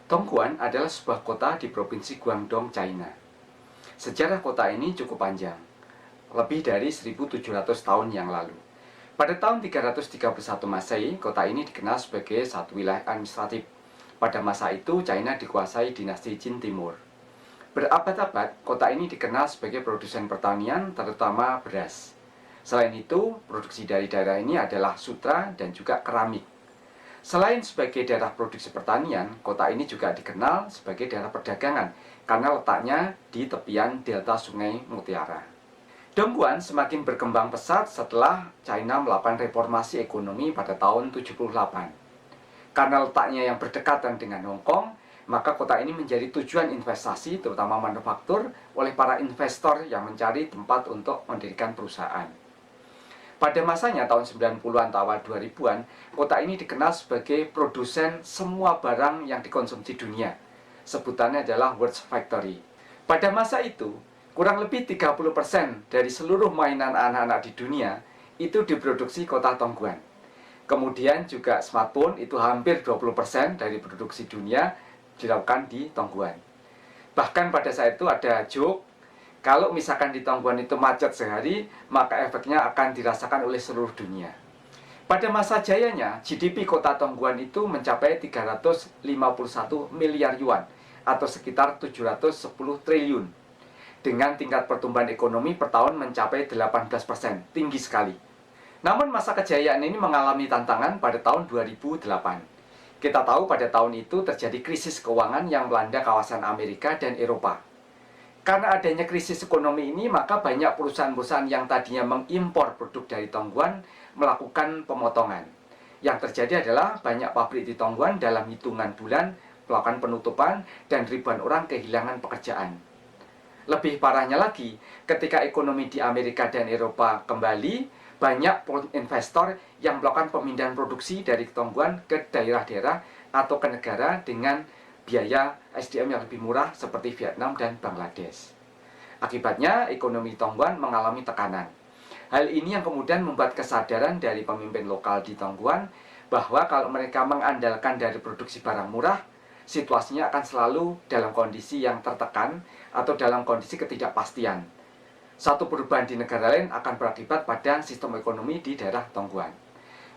Dongguan adalah sebuah kota di provinsi Guangdong, China. Sejarah kota ini cukup panjang, lebih dari 1700 tahun yang lalu. Pada tahun 331 Masehi, kota ini dikenal sebagai satu wilayah administratif. Pada masa itu, China dikuasai dinasti Qin Timur. Berabad-abad, kota ini dikenal sebagai produsen pertanian, terutama beras. Selain itu, produksi dari daerah ini adalah sutra dan juga keramik. Selain sebagai daerah produksi pertanian, kota ini juga dikenal sebagai daerah perdagangan karena letaknya di tepian delta Sungai Mutiara. Dongguan semakin berkembang pesat setelah China melakukan reformasi ekonomi pada tahun 78. Karena letaknya yang berdekatan dengan Hong Kong, maka kota ini menjadi tujuan investasi terutama manufaktur oleh para investor yang mencari tempat untuk mendirikan perusahaan. Pada masanya tahun 90-an atau awal 2000-an, kota ini dikenal sebagai produsen semua barang yang dikonsumsi dunia. Sebutannya adalah World's Factory. Pada masa itu, kurang lebih 30% dari seluruh mainan anak-anak di dunia itu diproduksi kota Dongguan. Kemudian juga smartphone itu hampir 20% dari produksi dunia dilakukan di Dongguan. Bahkan pada saat itu ada joke, kalau misalkan di Dongguan itu macet sehari, maka efeknya akan dirasakan oleh seluruh dunia. Pada masa jayanya, GDP kota Dongguan itu mencapai 351 miliar yuan atau sekitar 710 triliun. Dengan tingkat pertumbuhan ekonomi per tahun mencapai 18%, tinggi sekali. Namun masa kejayaan ini mengalami tantangan pada tahun 2008. Kita tahu pada tahun itu terjadi krisis keuangan yang melanda kawasan Amerika dan Eropa. Karena adanya krisis ekonomi ini, maka banyak perusahaan-perusahaan yang tadinya mengimpor produk dari Dongguan melakukan pemotongan. Yang terjadi adalah banyak pabrik di Dongguan dalam hitungan bulan melakukan penutupan dan ribuan orang kehilangan pekerjaan. Lebih parahnya lagi, ketika ekonomi di Amerika dan Eropa kembali, banyak investor yang melakukan pemindahan produksi dari Dongguan ke daerah-daerah atau ke negara dengan biaya SDM yang lebih murah seperti Vietnam dan Bangladesh. Akibatnya, ekonomi Dongguan mengalami tekanan. Hal ini yang kemudian membuat kesadaran dari pemimpin lokal di Dongguan bahwa kalau mereka mengandalkan dari produksi barang murah, situasinya akan selalu dalam kondisi yang tertekan atau dalam kondisi ketidakpastian. Satu perubahan di negara lain akan berakibat pada sistem ekonomi di daerah Dongguan.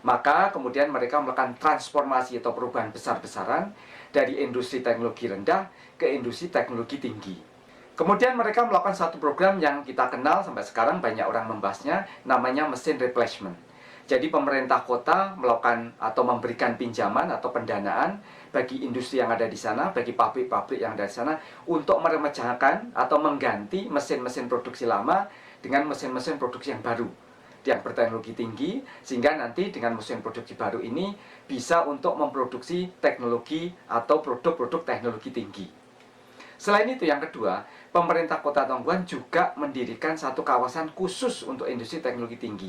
Maka kemudian mereka melakukan transformasi atau perubahan besar-besaran dari industri teknologi rendah ke industri teknologi tinggi. Kemudian mereka melakukan satu program yang kita kenal sampai sekarang banyak orang membahasnya, namanya mesin replacement. Jadi pemerintah kota melakukan atau memberikan pinjaman atau pendanaan bagi industri yang ada di sana, bagi pabrik-pabrik yang ada di sana untuk meremejahkan atau mengganti mesin-mesin produksi lama dengan mesin-mesin produksi yang baru yang berteknologi tinggi, sehingga nanti dengan mesin produksi baru ini bisa untuk memproduksi teknologi atau produk-produk teknologi tinggi. Selain itu yang kedua, pemerintah kota Dongguan juga mendirikan satu kawasan khusus untuk industri teknologi tinggi.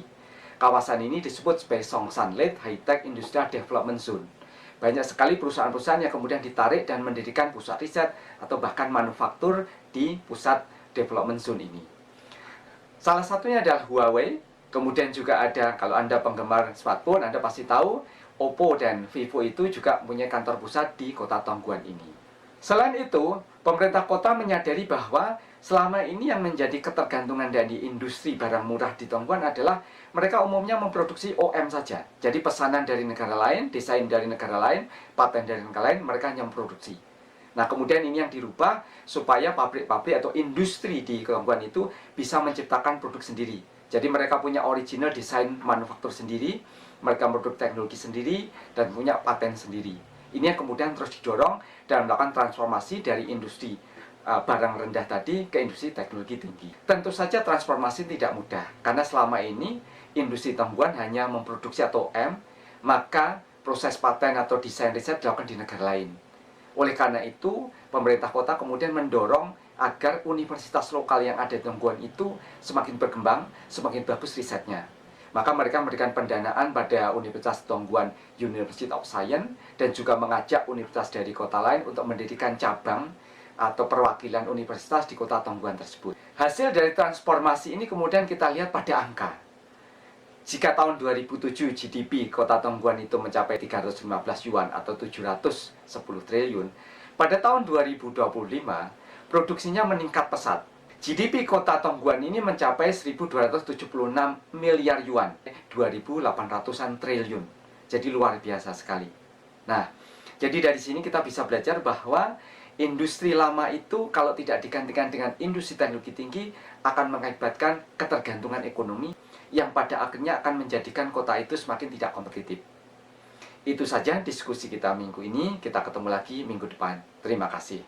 Kawasan ini disebut sebagai Songshan-led High-Tech Industrial Development Zone. Banyak sekali perusahaan-perusahaan yang kemudian ditarik dan mendirikan pusat riset atau bahkan manufaktur di pusat development zone ini. Salah satunya adalah Huawei. Kemudian juga ada, kalau Anda penggemar smartphone, Anda pasti tahu Oppo dan Vivo itu juga punya kantor pusat di kota Dongguan ini. Selain itu, pemerintah kota menyadari bahwa selama ini yang menjadi ketergantungan dari industri barang murah di Dongguan adalah mereka umumnya memproduksi OM saja. Jadi pesanan dari negara lain, desain dari negara lain, paten dari negara lain, mereka hanya memproduksi. Nah, kemudian ini yang dirubah supaya pabrik-pabrik atau industri di Dongguan itu bisa menciptakan produk sendiri. Jadi mereka punya original desain manufaktur sendiri, mereka produk teknologi sendiri, dan punya paten sendiri. Ini yang kemudian terus didorong dan melakukan transformasi dari industri barang rendah tadi ke industri teknologi tinggi. Tentu saja transformasi tidak mudah, karena selama ini industri Dongguan hanya memproduksi atau OM, maka proses paten atau desain riset dilakukan di negara lain. Oleh karena itu, pemerintah kota kemudian mendorong agar universitas lokal yang ada di Dongguan itu semakin berkembang, semakin bagus risetnya. Maka mereka memberikan pendanaan pada Universitas Dongguan University of Science dan juga mengajak universitas dari kota lain untuk mendirikan cabang atau perwakilan universitas di kota Dongguan tersebut. Hasil dari transformasi ini kemudian kita lihat pada angka. Jika tahun 2007 GDP kota Dongguan itu mencapai 315 yuan atau 710 triliun, Pada tahun 2025, produksinya meningkat pesat. GDP kota Tongguan ini mencapai 1.276 miliar yuan, 2.800-an triliun. Jadi luar biasa sekali. Nah, jadi dari sini kita bisa belajar bahwa industri lama itu kalau tidak digantikan dengan industri teknologi tinggi akan mengakibatkan ketergantungan ekonomi yang pada akhirnya akan menjadikan kota itu semakin tidak kompetitif. Itu saja diskusi kita minggu ini. Kita ketemu lagi minggu depan. Terima kasih.